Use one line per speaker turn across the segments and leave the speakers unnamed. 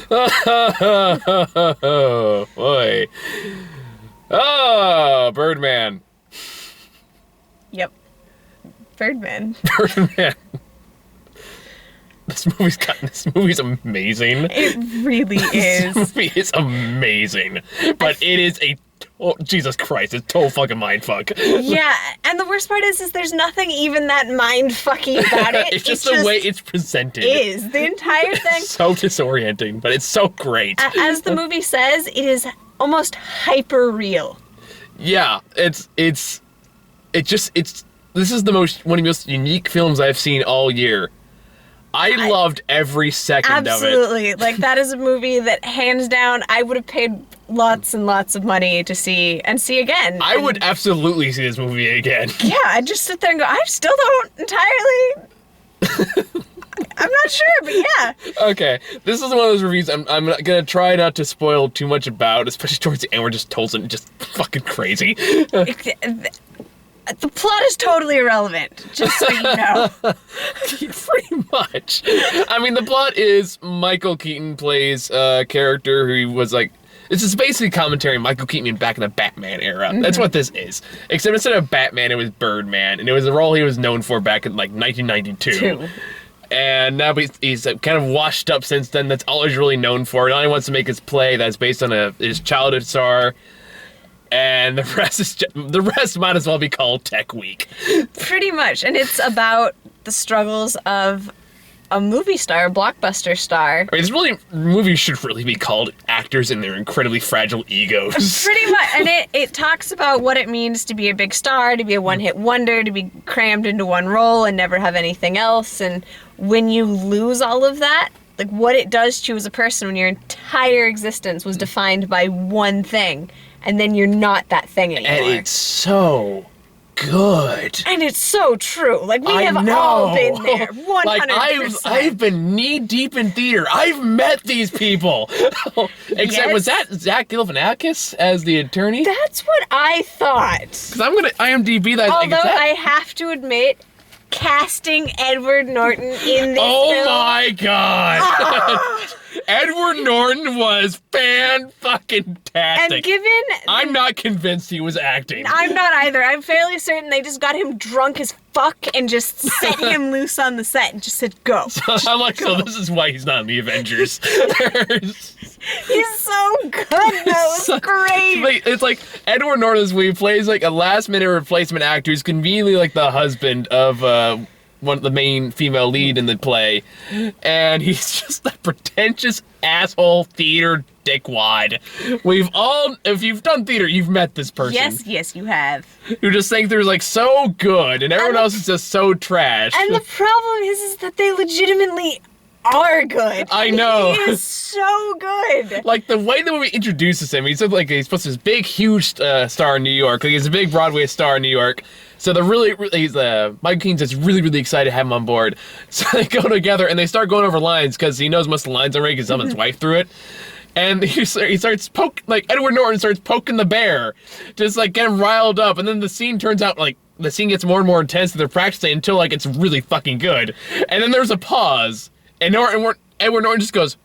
Oh, boy. Oh, Birdman.
Yep. Birdman.
Birdman. This movie's amazing.
It really is.
This movie is amazing. But it is Jesus Christ, it's total fucking mindfuck.
Yeah, and the worst part is there's nothing even that mindfucky about it.
It's just the way it's presented.
Is. The entire thing.
It's so disorienting, but it's so great.
As the movie says, it is almost hyper real.
Yeah, this is one of the most unique films I've seen all year. I loved every second of it.
Absolutely. Like, that is a movie that, hands down, I would have paid lots and lots of money to see and see again.
I would absolutely see this movie again.
Yeah, I'd just sit there and go, I still don't entirely... I'm not sure, but yeah.
Okay, this is one of those reviews I'm gonna try not to spoil too much about, especially towards the end where just Tolson just fucking crazy.
The plot is totally irrelevant, just so you know.
Pretty much. I mean, the plot is Michael Keaton plays a character who was like... This is basically commentary on Michael Keaton back in the Batman era. Mm-hmm. That's what this is. Except instead of Batman, it was Birdman, and it was a role he was known for back in, like, 1992. And now he's kind of washed up since then. That's all he's really known for. Now he wants to make his play that's based on his childhood star. And the rest might as well be called Tech Week.
Pretty much. And it's about the struggles of a movie star, a blockbuster star.
I mean, movies should really be called Actors and Their Incredibly Fragile Egos.
Pretty much. And it talks about what it means to be a big star, to be a one-hit wonder, to be crammed into one role and never have anything else. And when you lose all of that, like what it does to you as a person when your entire existence was defined by one thing. And then you're not that thing anymore.
And it's so good.
And it's so true. Like, we have all been there. 100%.
Like, I've been knee-deep in theater. I've met these people. Except, was that Zach Galifianakis as the attorney?
That's what I thought.
Because I'm going to IMDb that.
Although, I have to admit, casting Edward Norton in this film.
Oh my god! Edward Norton was fan-fucking-tastic.
And given...
I'm not convinced he was acting.
I'm not either. I'm fairly certain they just got him drunk as fuck and just set him loose on the set and just said, go.
So this is why he's not in the Avengers.
He's so good, though. It's great.
It's like Edward Norton is where he plays like a last-minute replacement actor who's conveniently like the husband of... one of the main female lead in the play, and he's just a pretentious asshole theater dickwad. If you've done theater, you've met this person.
Yes, you have.
Who just think they're like so good, and everyone else is just so trash.
And the problem is that they legitimately are good.
I know.
He is so good.
Like the way the movie introduces him, he's like he's supposed to be this big, huge star in New York. Like he's a big Broadway star in New York. So Michael Keaton's just really, really excited to have him on board. So they go together and they start going over lines because he knows most of the lines already because someone's wife threw it. And he starts Edward Norton starts poking the bear, just like get him riled up. And then the scene turns out like the scene gets more and more intense and they're practicing until like it's really fucking good. And then there's a pause and Edward Norton just goes,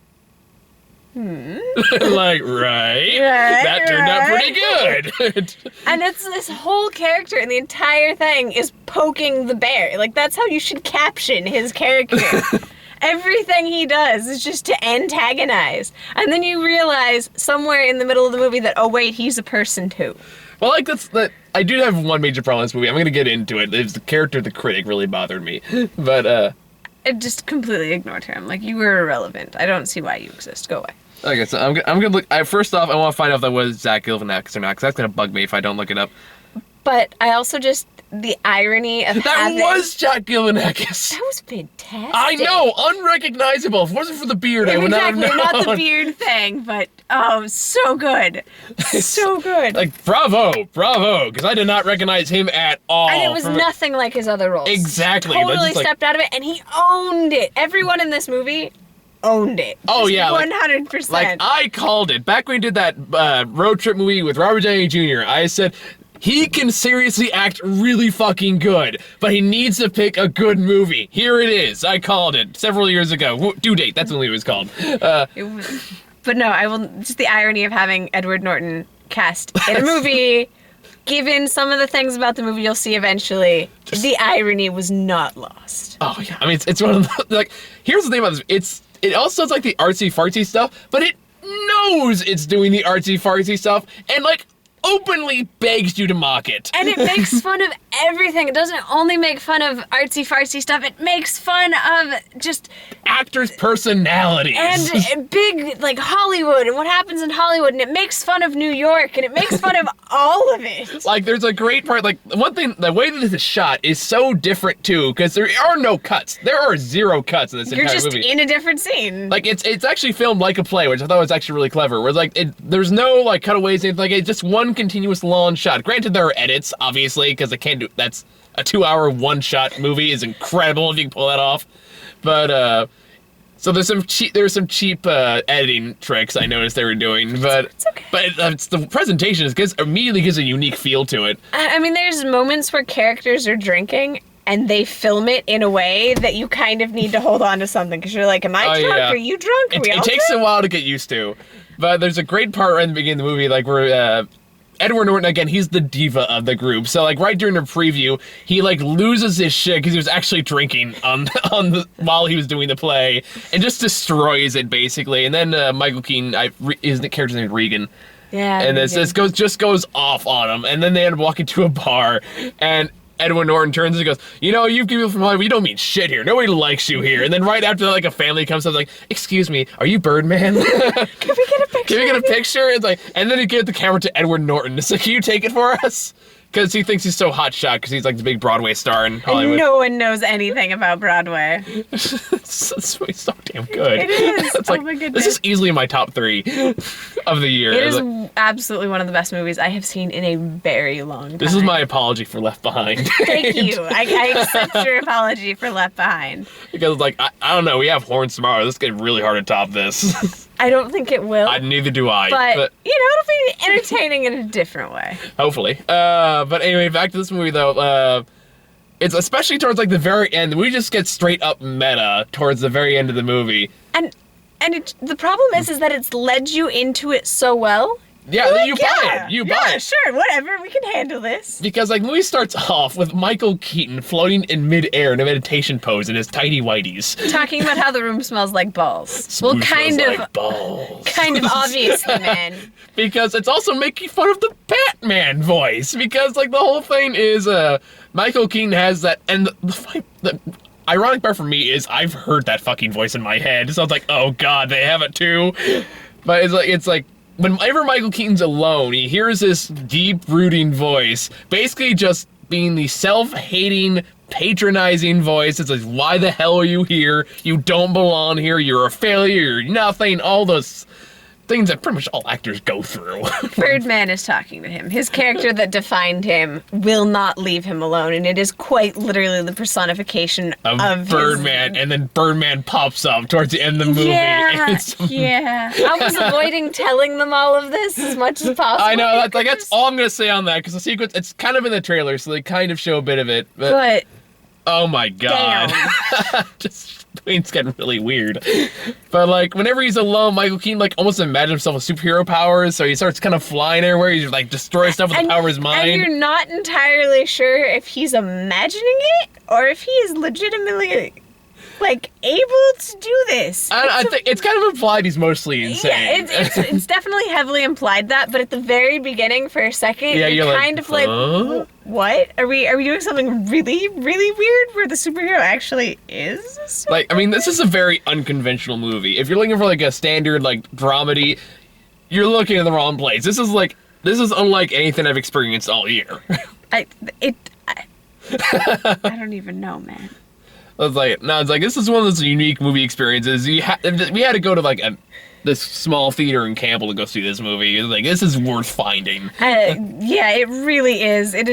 like, right. That turned out pretty good.
And it's this whole character, and the entire thing is poking the bear. Like, that's how you should caption his character. Everything he does is just to antagonize. And then you realize somewhere in the middle of the movie that, oh wait, he's a person too.
Well, like I do have one major problem in this movie. I'm gonna get into it. It's the character of the critic really bothered me. But
I just completely ignored him. Like, you were irrelevant. I don't see why you exist. Go away.
Okay, so I'm gonna look. First off, I want to find out if that was Zach Galifianakis or not, because that's gonna bug me if I don't look it up.
But I also just the irony of
that was Zach Galifianakis.
That was fantastic.
I know, unrecognizable. If it wasn't for the beard, I would not have known.
Not the beard thing, but so good, so good.
Like bravo, because I did not recognize him at all.
And it was nothing like his other roles.
Exactly.
Totally stepped out of it, and he owned it. Everyone in this movie owned it.
Oh,
just
yeah.
100%.
Like, I called it. Back when we did that road trip movie with Robert Downey Jr., I said, he can seriously act really fucking good, but he needs to pick a good movie. Here it is. I called it several years ago. Due date, that's when it was called.
But no, I will. Just the irony of having Edward Norton cast in a movie, given some of the things about the movie you'll see eventually, the irony was not lost.
Oh yeah, I mean it's one of the, like. Here's the thing about this. It also does like the artsy fartsy stuff, but it knows it's doing the artsy fartsy stuff and like openly begs you to mock it.
And it makes fun of everything. It doesn't only make fun of artsy fartsy stuff. It makes fun of just
actors' personalities
and big like Hollywood and what happens in Hollywood, and it makes fun of New York, and it makes fun of all of it.
Like there's a great part, like one thing, the way that this is shot is so different too, because there are no cuts. There are 0 cuts in this entire movie.
You're just in a different scene.
Like it's actually filmed like a play, which I thought was actually really clever. Where like there's no like cutaways, anything like it's just one continuous long shot. Granted, there are edits, obviously, because I can't do that's a 2-hour one-shot movie is incredible if you can pull that off. But so there's some cheap editing tricks I noticed they were doing, but
it's okay.
But the presentation immediately gives a unique feel to it.
I mean, there's moments where characters are drinking and they film it in a way that you kind of need to hold on to something because you're like, am I drunk?
Yeah.
Are you drunk?
It takes a while to get used to, but there's a great part right in the beginning of the movie, like where Edward Norton, again, he's the diva of the group. So, like, right during the preview, he, like, loses his shit because he was actually drinking while he was doing the play and just destroys it, basically. And then Michael Keaton, his character's name is Regan.
Yeah.
And this goes off on him. And then they end up walking to a bar, and Edward Norton turns and goes, you know, you people from Hollywood, you don't mean shit here. Nobody likes you here. And then right after that, like, a family comes up, like, excuse me, are you Birdman?
Can we get a picture?
Can we get a picture? It's like, and then he gave the camera to Edward Norton. It's like, can you take it for us? Because he thinks he's so hot shot because he's like the big Broadway star in Hollywood.
And no one knows anything about Broadway.
It's so damn good.
It is.
It's like,
oh my goodness.
this is easily my top 3 of the year.
It is absolutely one of the best movies I have seen in a very long time.
This is my apology for Left Behind.
Thank you. I accept your apology for Left Behind.
Because, like, I don't know, we have horns tomorrow. This is getting really hard to top this.
I don't think it will.
Neither do I.
But, you know, it'll be entertaining in a different way.
Hopefully. But anyway, back to this movie, though. It's especially towards, like, the very end. We just get straight up meta towards the very end of the movie.
And the problem is that it's led you into it so well.
Yeah,
like,
you buy it. You buy it.
Sure, whatever. We can handle this.
Because, like, the movie starts off with Michael Keaton floating in midair in a meditation pose in his tidy whities.
Talking about how the room smells like balls. Well, kind of.
Like balls.
Kind of obviously, man.
Because it's also making fun of the Batman voice. Because, like, the whole thing is, Michael Keaton has that, and the ironic part for me is I've heard that fucking voice in my head. So it's like, oh god, they have it too. But it's like, whenever Michael Keaton's alone, he hears this deep, brooding voice, basically just being the self-hating, patronizing voice. It's like, why the hell are you here? You don't belong here. You're a failure. You're nothing. All those things that pretty much all actors go through.
Birdman is talking to him. His character that defined him will not leave him alone, and it is quite literally the personification of
Birdman, and then Birdman pops up towards the end of the movie.
Yeah, yeah. I was avoiding telling them all of this as much as possible.
I know, that's all I'm going to say on that, because the sequence, it's kind of in the trailer, so they kind of show a bit of it. But oh my god. Just, it's getting really weird. But, like, whenever he's alone, Michael Keaton, like, almost imagines himself with superhero powers, so he starts kind of flying everywhere. He, like, destroys stuff with the power of his mind.
And you're not entirely sure if he's imagining it, or if he is legitimately, like, able to do this.
I think it's kind of implied he's mostly insane.
Yeah, it's definitely heavily implied that, but at the very beginning, for a second, you're kind of like, what? Are we doing something really, really weird where the superhero actually is?
Like, I mean, this is a very unconventional movie. If you're looking for, like, a standard, like, dramedy, you're looking in the wrong place. This is unlike anything I've experienced all year.
I don't even know, man.
It's like this is one of those unique movie experiences. We had to go to, like, this small theater in Campbell to go see this movie. It's like, this is worth finding.
Yeah, it really is. It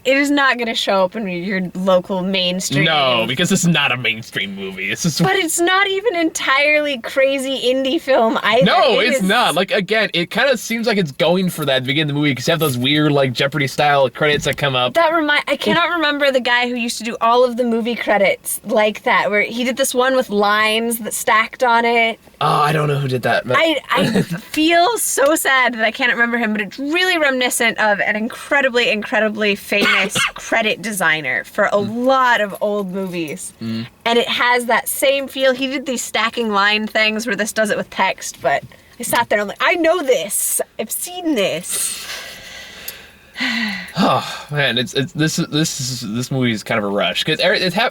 it is not going to show up in your local mainstream.
No, because this is not a mainstream movie.
But it's not even entirely crazy indie film either.
No, it's not. Like, again, it kind of seems like it's going for that at the beginning of the movie because you have those weird, like, Jeopardy-style credits that come up.
I cannot remember the guy who used to do all of the movie credits like that, where he did this one with lines that stacked on it.
Oh, I don't know who did that. But...
I feel so sad that I can't remember him, but it's really reminiscent of an incredibly, incredibly famous credit designer for a lot of old movies. And it has that same feel. He did these stacking line things where this does it with text, but I sat there and I'm like, I know this. I've seen this.
Oh man, this movie is kind of a rush because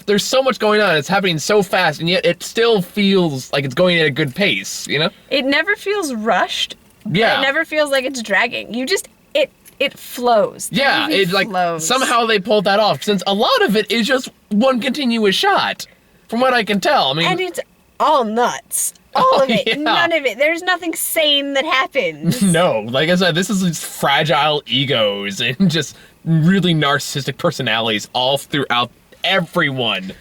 there's so much going on. It's happening so fast, and yet it still feels like it's going at a good pace. You know,
it never feels rushed.
Yeah,
it never feels like it's dragging. It flows.
Yeah, it like
flows.
Somehow they pulled that off since a lot of it is just one continuous shot, from what I can tell. I mean,
and it's all nuts. All of it.
Yeah.
None of it. There's nothing sane that happens.
No, like I said, this is just fragile egos and just really narcissistic personalities all throughout everyone.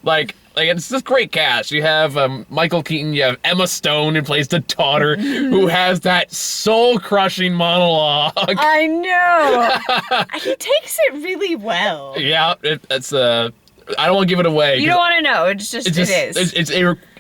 Like it's this great cast. You have Michael Keaton, you have Emma Stone, who plays the daughter, who has that soul-crushing monologue.
I know. He takes it really well.
Yeah, it's I don't want to give it away.
You don't want to know. It is.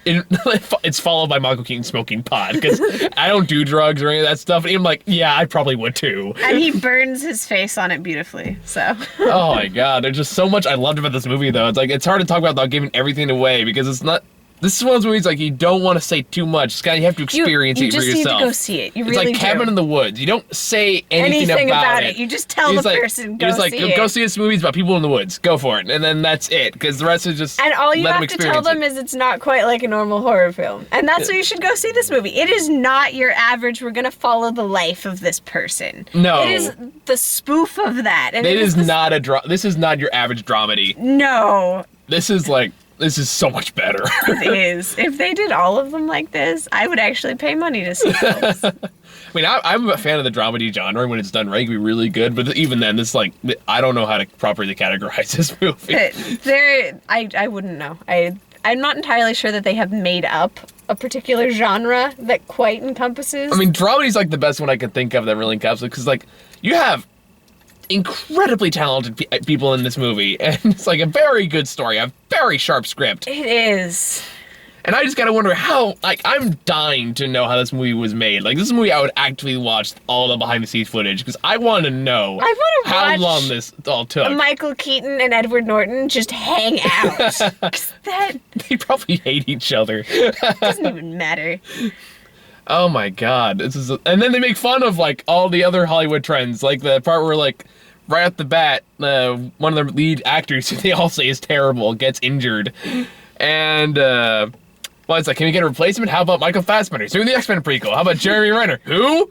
It's followed by Michael Keaton smoking pot because I don't do drugs or any of that stuff. And I'm like, yeah, I probably would too.
And he burns his face on it beautifully. So.
Oh my god, there's just so much I loved about this movie though. It's like it's hard to talk about without giving everything away because it's not. This is one of those movies like you don't want to say too much. You have to experience it for yourself.
You just need to go see it. You
it's
really
like Cabin in the Woods. You don't say anything about it.
You just tell the person go see it.
Go see this movie. It's about people in the woods. Go for it, and then that's it. Because the rest is just
and all you have to tell them is it's not quite like a normal horror film, and that's why you should go see this movie. It is not your average. We're gonna follow the life of this person.
No,
it is the spoof of that. And
it is not This is not your average dramedy.
No.
This is like. This is so much better.
It is. If they did all of them like this, I would actually pay money to see those.
I mean, I'm a fan of the dramedy genre. When it's done right, it can be really good. But even then, I don't know how to properly categorize this movie.
I wouldn't know. I'm not entirely sure that they have made up a particular genre that quite encompasses.
I mean, dramedy's like the best one I can think of that really encapsulates. Because you have incredibly talented people in this movie, and it's like a very good story, a very sharp script.
It is.
And I just gotta wonder how, I'm dying to know how this movie was made. Like, this is a movie I would actively watch all the behind-the-scenes footage, because I want to know how long this all took.
Michael Keaton and Edward Norton just hang out.
They probably hate each other.
Doesn't even matter.
Oh my god. And then they make fun of, all the other Hollywood trends, like the part where, right off the bat, one of the lead actors, who they all say is terrible, gets injured. And, it's like, can we get a replacement? How about Michael Fassbender? He's doing the X-Men prequel. How about Jeremy Renner? Who?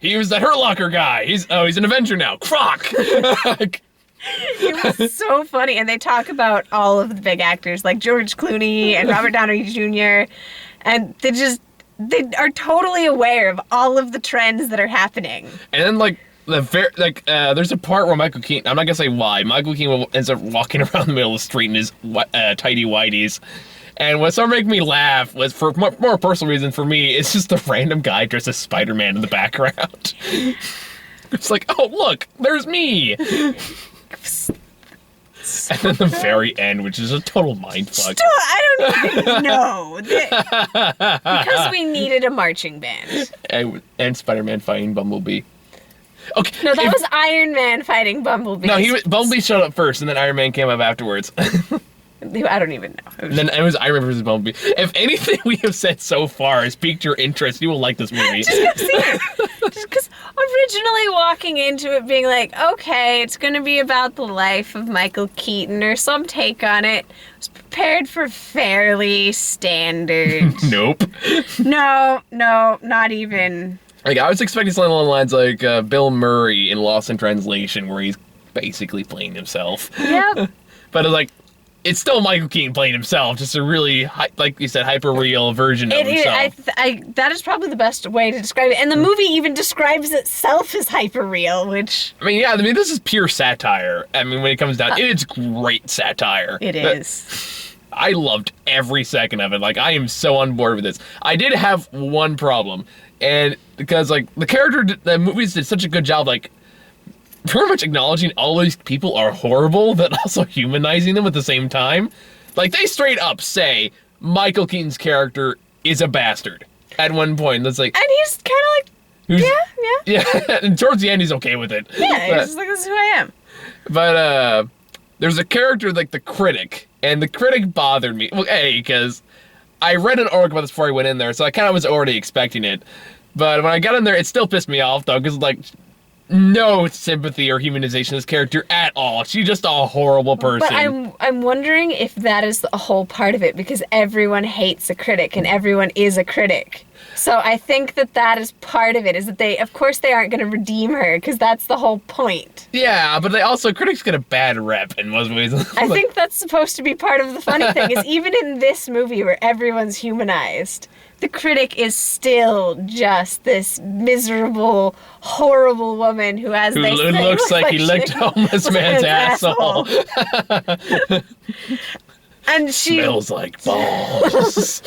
He was the Hurt Locker guy. He's an Avenger now. Croc!
It was so funny. And they talk about all of the big actors, like George Clooney and Robert Downey Jr., and they are totally aware of all of the trends that are happening. And then,
there's a part where Michael Keaton, I'm not gonna say why, Michael Keaton ends up walking around the middle of the street in his tighty whities. And what started making me laugh was, for more personal reason for me, it's just a random guy dressed as Spider-Man in the background. It's like, oh, look, there's me. And then the very end, which is a total mindfuck.
I don't even know. Because we needed a marching band.
And Spider-Man fighting Bumblebee. Okay.
No, that was Iron Man fighting Bumblebee.
No, Bumblebee showed up first, and then Iron Man came up afterwards.
I don't even know.
Then it was Iron Man versus Bumblebee. If anything we have said so far has piqued your interest, you will like this movie.
Just go see it. Just because originally walking into it being like, okay, it's going to be about the life of Michael Keaton or some take on it, I was prepared for fairly standard.
Nope.
No, not even.
I was expecting something along the lines like Bill Murray in Lost in Translation, where he's basically playing himself.
Yep.
But it's still Michael Keaton playing himself, just a really, like you said, hyper-real version of himself.
That is probably the best way to describe it. And the movie even describes itself as hyper-real, which...
this is pure satire. I mean, when it comes down, it's great satire.
It is.
I loved every second of it. Like, I am so on board with this. I did have one problem, and because, like, the movies did such a good job, like, pretty much acknowledging all these people are horrible, but also humanizing them at the same time. Like, they straight up say Michael Keaton's character is a bastard at one point. That's like,
and he's kind of like,
yeah. And towards the end, he's okay with it.
Yeah, he's just like, this is who I am.
But there's a character like the critic, and the critic bothered me. Well, because I read an article about this before I went in there, so I kind of was already expecting it. But when I got in there, it still pissed me off though, because like, no sympathy or humanization of this character at all. She's just a horrible person.
But I'm wondering if that is a whole part of it, because everyone hates a critic and everyone is a critic. So I think that is part of it, is that of course they aren't going to redeem her, because that's the whole point.
Yeah, but critics get a bad rep in most ways.
I think that's supposed to be part of the funny thing, is even in this movie where everyone's humanized, the critic is still just this miserable, horrible woman who
looks like he licked a homeless man's asshole.
And she
smells like balls.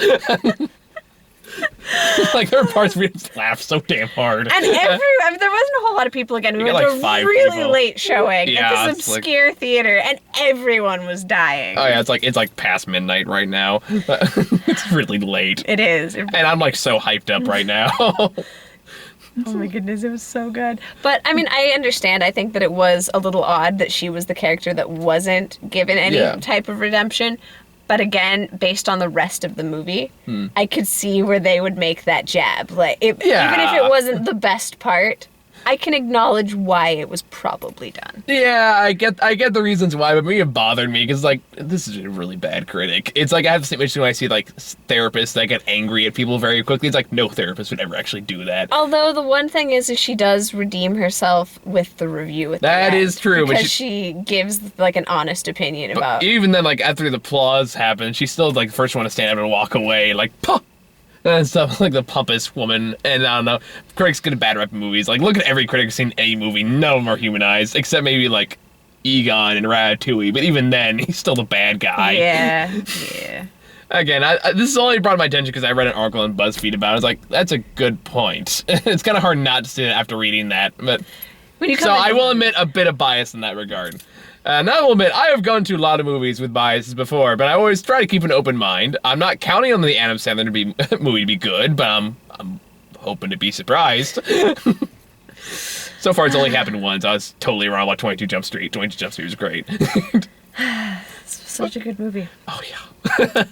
Like, there are parts where you just laugh so damn hard.
And there wasn't a whole lot of people again. We went to a really late showing at this obscure theater, and everyone was dying.
Oh yeah, it's like past midnight right now. It's really late.
It is.
And I'm like so hyped up right now.
Oh my goodness, it was so good. But I mean, I understand. I think that it was a little odd that she was the character that wasn't given any type of redemption. But again, based on the rest of the movie, I could see where they would make that jab. Like, even if it wasn't the best part, I can acknowledge why it was probably done.
Yeah, I get the reasons why, but it bothered me because, like, this is a really bad critic. It's like I have the same issue when I see, like, therapists that get angry at people very quickly. It's like no therapist would ever actually do that.
Although the one thing is she does redeem herself with the review.
That is true.
Because she gives, like, an honest opinion about...
Even then, like, after the applause happened, she's still, like, the first one to stand up and walk away, like, puh! And stuff like the pompous woman, and I don't know. Critics get a bad rep in movies. Like, look at every critic who's seen any movie. None of them are humanized, except maybe like Egon and Ratatouille. But even then, he's still the bad guy.
Yeah.
Again, this is only brought to my attention because I read an article on BuzzFeed about it. I was like, that's a good point. It's kind of hard not to see it after reading that. But so I will admit a bit of bias in that regard. And I will admit, I have gone to a lot of movies with biases before, but I always try to keep an open mind. I'm not counting on the Adam Sandler movie to be good, but I'm hoping to be surprised. So far, it's only happened once. I was totally wrong about 22 Jump Street. 22 Jump Street was great.
It's such a good movie.
Oh, yeah.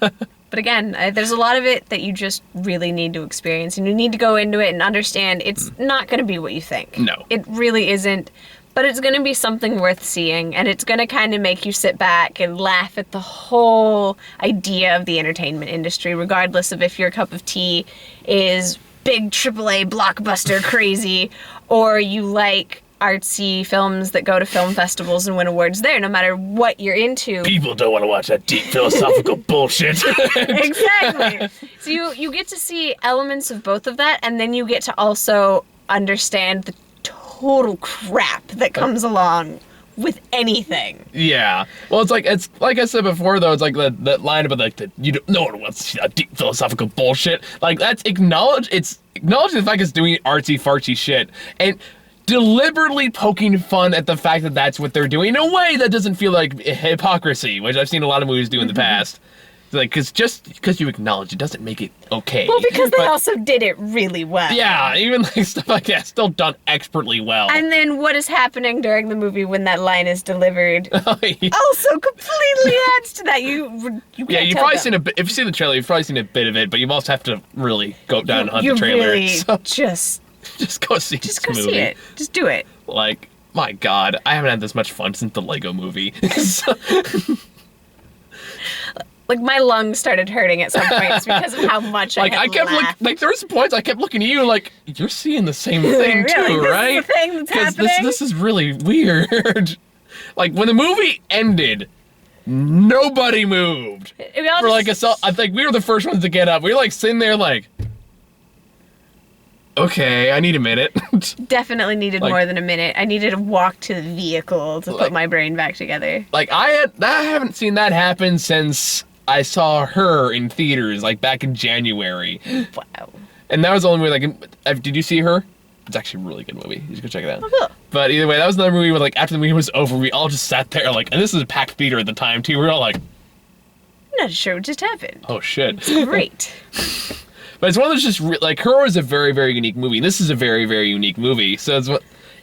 But again, there's a lot of it that you just really need to experience, and you need to go into it and understand it's not going to be what you think.
No.
It really isn't. But it's going to be something worth seeing, and it's going to kind of make you sit back and laugh at the whole idea of the entertainment industry, regardless of if your cup of tea is big AAA blockbuster crazy, or you like artsy films that go to film festivals and win awards there, no matter what you're into.
People don't want to watch that deep philosophical bullshit.
Exactly. So you get to see elements of both of that, and then you get to also understand the total crap that comes along with anything. Yeah.
Well, it's like I said before, though. It's like that line about like no one wants to see that deep philosophical bullshit. Like, that's acknowledging the fact it's doing artsy fartsy shit and deliberately poking fun at the fact that that's what they're doing in a way that doesn't feel like hypocrisy, which I've seen a lot of movies do in the past. Like, because you acknowledge it doesn't make it okay.
Well, because they also did it really well.
Yeah, even like stuff like that, still done expertly well.
And then what is happening during the movie when that line is delivered also completely adds to that. You can't
you've probably seen a bit. If you've seen the trailer, you've probably seen a bit of it, but you also have to really go down and hunt the trailer.
Really just
go see this movie.
See it. Just do it.
Like, my God, I haven't had this much fun since the Lego movie.
Like, my lungs started hurting at some points because of how much I kept laughed.
Like, there was points I kept looking at you like, you're seeing the same thing too, right?
This is the thing that's happening?
This is really weird. Like, when the movie ended, nobody moved.
We all
For like
just-
I think we were the first ones to get up. We were like sitting there like, okay, I need a minute.
definitely needed
Like-
more than a minute. I needed to walk to the vehicle to put my brain back together.
Like I haven't seen that happen since I saw Her in theaters, like back in January.
Wow.
And that was the only movie, like, did you see Her? It's actually a really good movie. You should go check it out.
Oh, cool.
But either way, that was another movie where, like, after the movie was over, we all just sat there, like, and this is a packed theater at the time, too. We were all like,
I'm not sure what just happened.
oh, shit.
Great.
But it's one of those just, like, Her was a very, very unique movie. This is a very, very unique movie. So it's,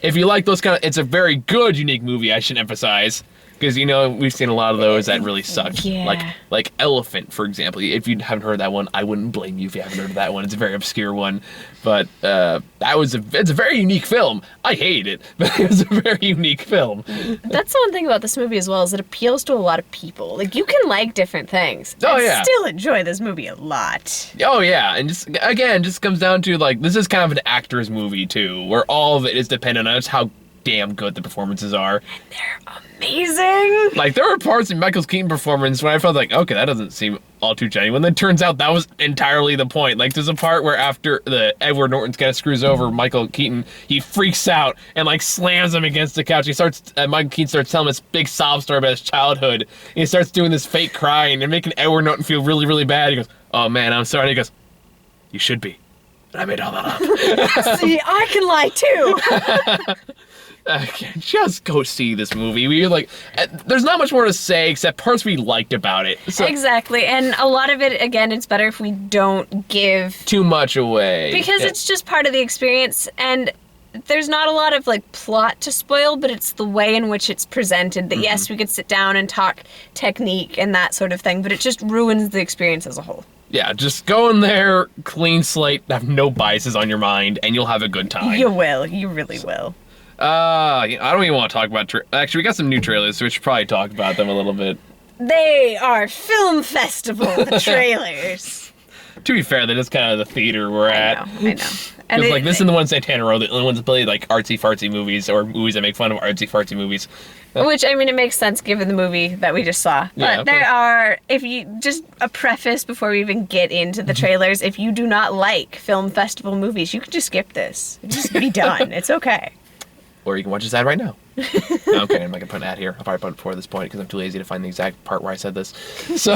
if you like those kind of, it's a very good, unique movie, I should emphasize. Because, you know, we've seen a lot of those that really suck.
Yeah.
Like Elephant, for example. If you haven't heard of that one, I wouldn't blame you if you haven't heard of that one. It's a very obscure one. But it's a very unique film. I hate it, but it was a very unique film.
That's the one thing about this movie as well, is it appeals to a lot of people. Like, you can like different things.
Oh,
and
yeah.
still enjoy this movie a lot.
Oh, yeah. And just, again, just comes down to, like, this is kind of an actor's movie, too, where all of it is dependent on just how damn good the performances are.
They're amazing.
Like, there were parts in Michael Keaton's performance when I felt like, okay, that doesn't seem all too genuine. Then turns out that was entirely the point. Like, there's a part where after the Edward Norton's kind of screws over Michael Keaton, he freaks out and, like, slams him against the couch. Michael Keaton starts telling this big sob story about his childhood. And he starts doing this fake crying and making Edward Norton feel really, really bad. He goes, oh, man, I'm sorry. And he goes, you should be. But I made all that up.
See, I can lie too.
Okay, just go see this movie. There's not much more to say except parts we liked about it. So,
Exactly. And a lot of it, again, it's better if we don't give
too much away.
because
Yeah.
it's just part of the experience, and there's not a lot of like plot to spoil, but it's the way in which it's presented that yes, we could sit down and talk technique and that sort of thing, but it just ruins the experience as a whole.
Yeah, just go in there, clean slate, have no biases on your mind, and you'll have a good time.
You will. You really will.
I don't even want to talk about actually, we got some new trailers, so we should probably talk about them a little bit.
They are film festival trailers.
To be fair, that is kind of the theater we're at.
I know. And
Because, like, this is the one Santana wrote, the only ones that play, like, artsy-fartsy movies, or movies that make fun of artsy-fartsy movies.
Which, I mean, it makes sense given the movie that we just saw.
Yeah,
But there are, if you, just a preface before we even get into the trailers, if you do not like film festival movies, you can just skip this. Just be done. It's okay.
Or you can watch this ad right now. Okay, I'm not gonna put an ad here. I'll probably put it before this point because I'm too lazy to find the exact part where I said this. So,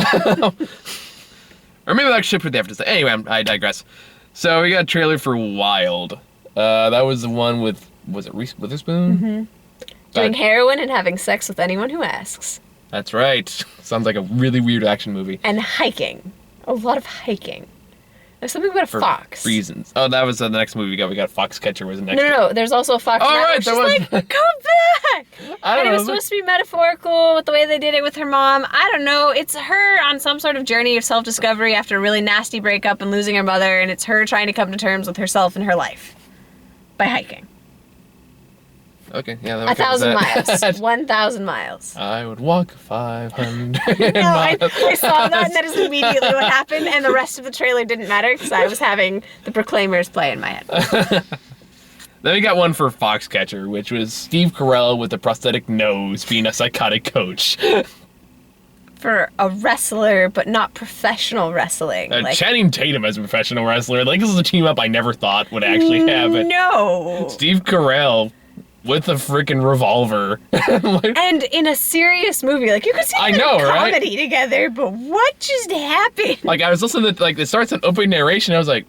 or maybe I should put the after this. Anyway, I digress. So we got a trailer for Wild. That was the one with, was it Reese Witherspoon?
Mm-hmm. Doing heroin and having sex with anyone who asks.
That's right. Sounds like a really weird action movie.
And hiking. A lot of hiking. There's something about a
For
fox.
reasons. Oh, that was the next movie we got. We got Foxcatcher was the next.
No. There's also a fox.
Oh,
in that
right,
one. She's
there was-
like, come back!
I don't
And it
know.
was supposed to be metaphorical with the way they did it with her mom. I don't know. It's her on some sort of journey of self-discovery after a really nasty breakup and losing her mother, and it's her trying to come to terms with herself and her life by hiking.
Okay, yeah. That
1,000 miles. 1,000 miles.
I would walk 500
No, I
miles.
saw that, and that is immediately what happened, and the rest of the trailer didn't matter because I was having the Proclaimers play in my head.
Then we got one for Foxcatcher, which was Steve Carell with a prosthetic nose being a psychotic coach.
For a wrestler, but not professional wrestling.
Channing Tatum as a professional wrestler. Like, this is a team up I never thought would actually happen.
No.
Steve Carell with a freaking revolver. Like,
And in a serious movie, like you could see
I
them
know,
in
right?
comedy together, but what just happened?
like, I was listening to, like, it starts an opening narration, I was like,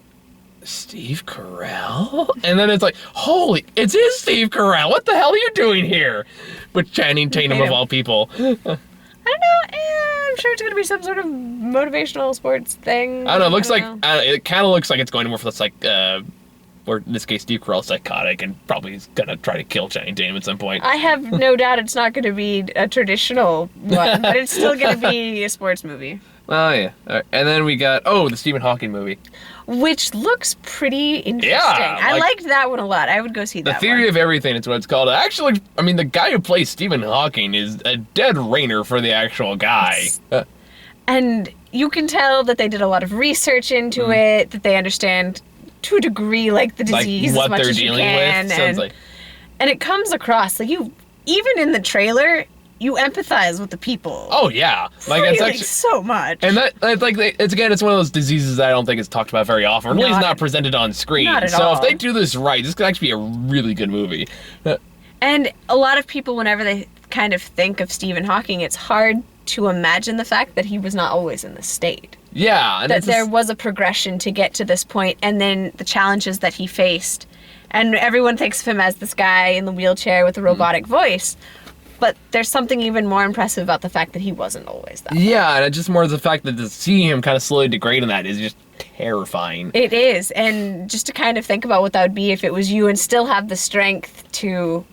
Steve Carell? And then it's like, holy, it is Steve Carell. What the hell are you doing here? With Channing Tatum of all people.
I don't know. I'm sure it's gonna be some sort of motivational sports thing.
I don't know. It looks like
know.
it kind of looks like it's going more for this, like, or in this case, Steve Carell's psychotic and probably is gonna try to kill Channing Tatum at some point.
I have no doubt it's not going to be a traditional one, but it's still going to be a sports movie.
Oh yeah. All right. And then we got the Stephen Hawking movie.
Which looks pretty interesting.
Yeah,
I
like-
liked that one a lot. I would go see
The
that
Theory
one.
of Everything is what it's called. Actually, I mean, the guy who plays Stephen Hawking is a dead ringer for the actual guy.
And you can tell that they did a lot of research into it, that they understand to a degree like the
Like
disease
what
as much
they're
as you
dealing
can.
with. Sounds like
And it comes across like even in the trailer, you empathize with the people.
Oh yeah, like
really,
it's actually
so much.
and that it's like it's one of those diseases that I don't think is talked about very often. Or at least not presented on screen.
Not at
so
all.
if they do this right, this could actually be a really good movie.
And a lot of people, whenever they kind of think of Stephen Hawking, it's hard to imagine the fact that he was not always in this state.
Yeah, and
That there was a progression to get to this point, and then the challenges that he faced. And everyone thinks of him as this guy in the wheelchair with a robotic voice. But there's something even more impressive about the fact that he wasn't always that way.
Yeah, and it's just more the fact that to see him kind of slowly degrade in that is just terrifying.
It is, and just to kind of think about what that would be if it was you and still have the strength to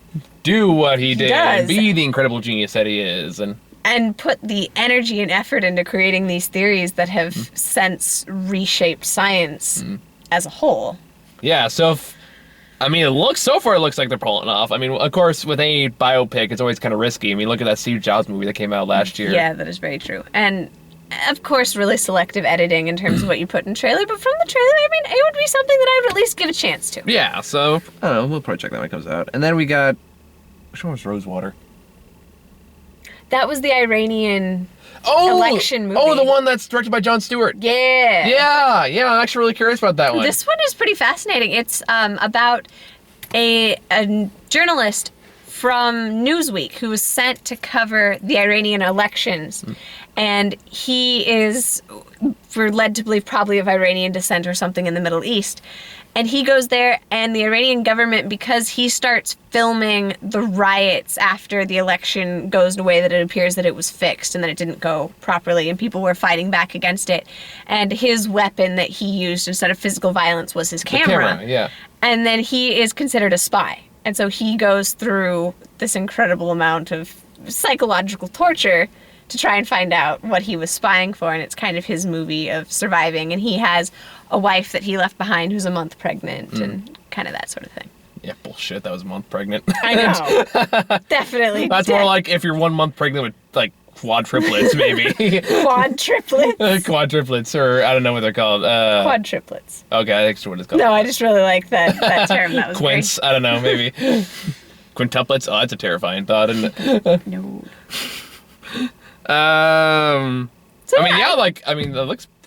do what he did,
does.
and be the incredible genius that he is,
and put the energy and effort into creating these theories that have since reshaped science as a whole.
Yeah, so so far it looks like they're pulling it off. I mean, of course, with any biopic, it's always kind of risky. I mean, look at that Steve Jobs movie that came out last year.
Yeah, that is very true. And, of course, really selective editing in terms of what you put in trailer. But from the trailer, I mean, it would be something that I would at least give a chance to.
Yeah, so, I don't know, we'll probably check that when it comes out. And then we got, which one was Rosewater?
That was the Iranian election movie.
Oh, the one that's directed by Jon Stewart.
Yeah.
Yeah, I'm actually really curious about that one.
This one is pretty fascinating. It's about a journalist from Newsweek who was sent to cover the Iranian elections. And he is, we're led to believe, probably of Iranian descent or something in the Middle East. And he goes there, and the Iranian government, because he starts filming the riots after the election goes in a way that it appears that it was fixed and that it didn't go properly and people were fighting back against it. And his weapon that he used instead of physical violence was his camera.
Yeah.
And then he is considered a spy. And so he goes through this incredible amount of psychological torture to try and find out what he was spying for, and it's kind of his movie of surviving. And he has a wife that he left behind who's a month pregnant and kind of that sort of thing.
Yeah, bullshit, that was a month pregnant.
I know. Definitely.
That's more like if you're 1 month pregnant with, like, quadruplets, maybe.
Quadruplets?
Quadruplets, or I don't know what they're called.
Quadruplets.
Okay, I think that's what it's called.
No, I just really like that term. That was
Quints, I don't know, maybe. Quintuplets? Oh, that's a terrifying thought, isn't it?
No.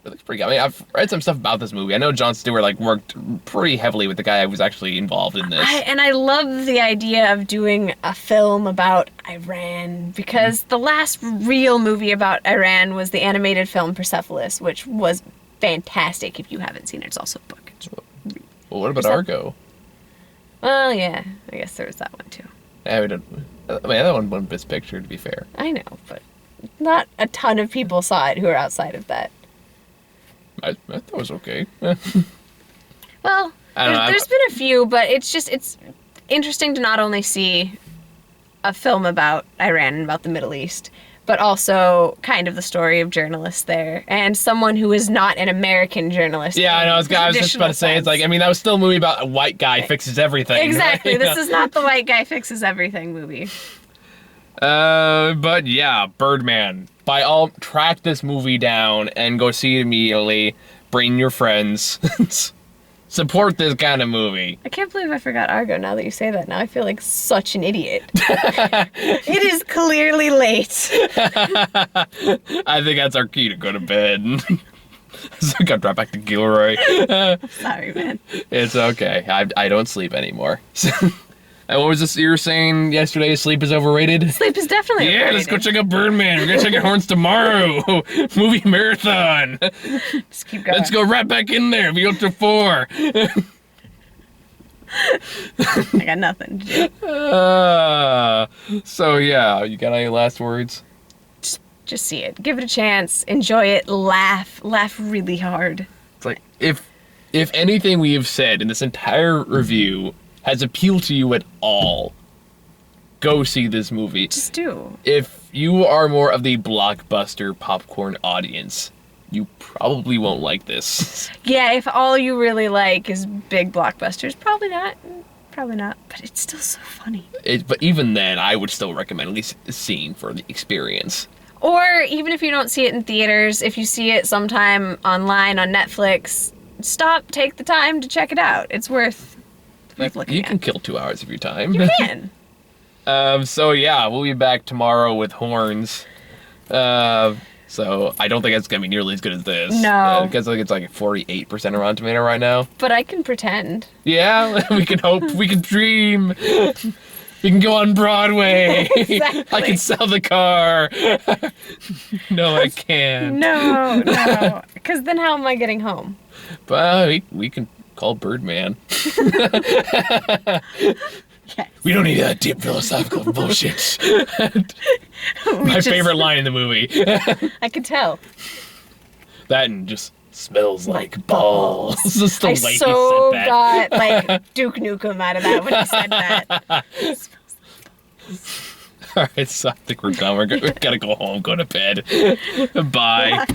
It looks pretty good. I mean, I've read some stuff about this movie. I know Jon Stewart worked pretty heavily with the guy who was actually involved in this.
I love the idea of doing a film about Iran because the last real movie about Iran was the animated film Persepolis, which was fantastic. If you haven't seen it, it's also a book.
Well, what about Argo?
Well, yeah, I guess there was that one too.
Yeah, that one won Best Picture, to be fair.
I know, but not a ton of people saw it who are outside of that.
I thought it was okay.
Well, there's been a few, but it's interesting to not only see a film about Iran and about the Middle East, but also kind of the story of journalists there and someone who is not an American journalist.
Yeah, I know. I was just about to say, it's that was still a movie about a white guy fixes everything.
Exactly.
Right?
This is not the white guy fixes everything movie.
But yeah, Birdman. By all, track this movie down and go see it immediately. Bring your friends. Support this kind of movie.
I can't believe I forgot Argo now that you say that. Now I feel like such an idiot. It is clearly late.
I think that's our key to go to bed. So I got right back to Gilroy.
Sorry, man.
It's okay. I don't sleep anymore. And what was this you were saying yesterday? Sleep is overrated?
Sleep is definitely overrated.
Yeah, let's go check out Birdman. We're going to check out Horns tomorrow. Movie marathon.
Just keep going.
Let's go right back in there. Be up to 4.
I got nothing to do.
So yeah, you got any last words?
Just see it. Give it a chance. Enjoy it. Laugh. Laugh really hard.
It's like, if anything we have said in this entire review has appealed to you at all, go see this movie.
Just do.
If you are more of the blockbuster popcorn audience, you probably won't like this.
Yeah, if all you really like is big blockbusters, probably not. Probably not. But it's still so funny.
But even then, I would still recommend at least seeing for the experience.
Or even if you don't see it in theaters, if you see it sometime online on Netflix, stop, take the time to check it out. It's worth looking
You
at.
can kill 2 hours of your time.
You can.
So yeah, we'll be back tomorrow with Horns. So I don't think it's gonna be nearly as good as this.
No.
Because I think it's like 48% Rotten Tomato right now.
But I can pretend.
Yeah, we can hope, we can dream. We can go on Broadway.
Exactly.
I can sell the car. No, I can't.
No. Because then how am I getting home?
But we can call Birdman.
Yes.
We don't need that deep philosophical bullshit. My favorite line in the movie.
I could tell.
That and just smells like balls. Just the
I
way
so
he said that.
got like Duke Nukem out of that when he said that.
All right, so I think we're done. We gotta go home, go to bed. Bye.